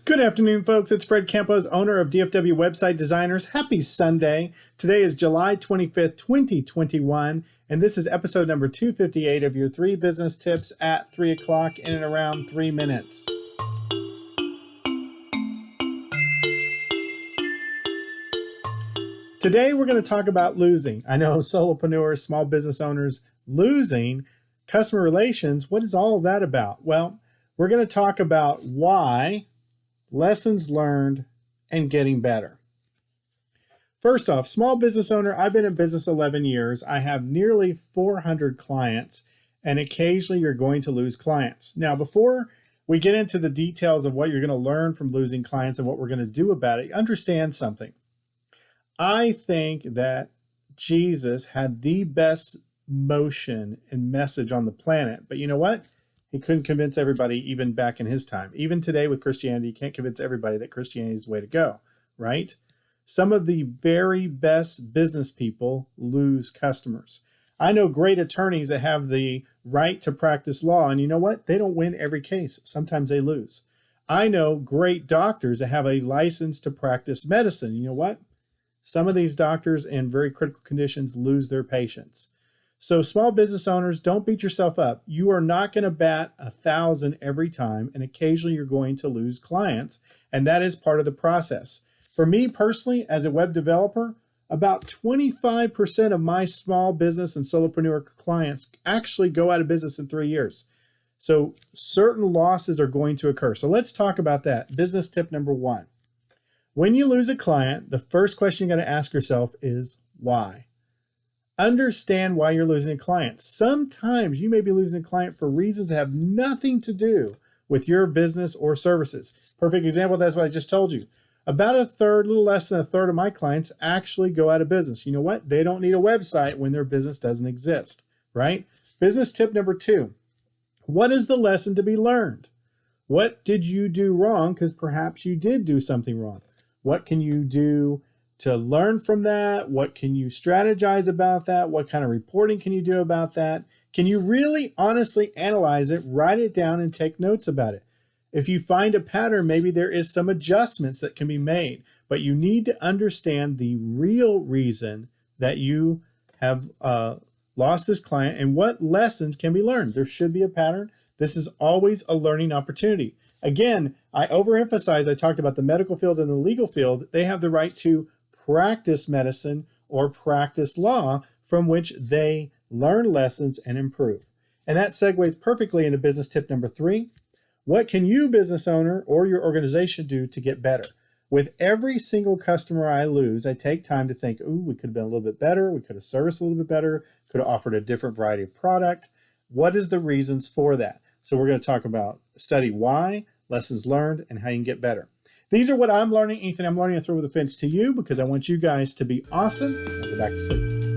Good afternoon, folks. It's Fred Campos, owner of DFW Website Designers. Happy Sunday. Today is July 25th, 2021, and this is episode number 258 of your 3 business tips at 3 o'clock in and around 3 minutes. Today, we're going to talk about losing. I know solopreneurs, small business owners, losing customer relations. What is all of that about? Well, we're going to talk about why, lessons learned, and getting better. First off, small business owner, I've been in business 11 years. I have nearly 400 clients, and occasionally you're going to lose clients. Now, before we get into the details of what you're going to learn from losing clients and what we're going to do about it, understand something. I think that Jesus had the best motion and message on the planet, but you know what? He couldn't convince everybody even back in his time. Even today with Christianity, you can't convince everybody that Christianity is the way to go, right? Some of the very best business people lose customers. I know great attorneys that have the right to practice law, and you know what? They don't win every case. Sometimes they lose. I know great doctors that have a license to practice medicine. You know what? Some of these doctors in very critical conditions lose their patients. So small business owners, don't beat yourself up. You are not going to bat 1,000 every time, and occasionally you're going to lose clients, and that is part of the process. For me personally, as a web developer, about 25% of my small business and solopreneur clients actually go out of business in 3 years. So certain losses are going to occur. So let's talk about that. Business tip number 1. When you lose a client, the first question you got to ask yourself is why? Understand why you're losing a client. Sometimes you may be losing a client for reasons that have nothing to do with your business or services. Perfect example, that's what I just told you. About a third, a little less than a third of my clients actually go out of business. You know what? They don't need a website when their business doesn't exist, right? Business tip number 2. What is the lesson to be learned? What did you do wrong? Because perhaps you did do something wrong. What can you do to learn from that? What can you strategize about that? What kind of reporting can you do about that? Can you really honestly analyze it, write it down, and take notes about it? If you find a pattern, maybe there is some adjustments that can be made, but you need to understand the real reason that you have lost this client and what lessons can be learned. There should be a pattern. This is always a learning opportunity. Again, I overemphasize, I talked about the medical field and the legal field. They have the right to practice medicine or practice law from which they learn lessons and improve. And that segues perfectly into business tip number 3. What can you, business owner, or your organization do to get better? With every single customer I lose, I take time to think, ooh, we could have been a little bit better. We could have serviced a little bit better. Could have offered a different variety of product. What is the reasons for that? So we're going to talk about study why, lessons learned, and how you can get better. These are what I'm learning. Ethan, I'm learning to throw the fence to you because I want you guys to be awesome. I'll go back to sleep.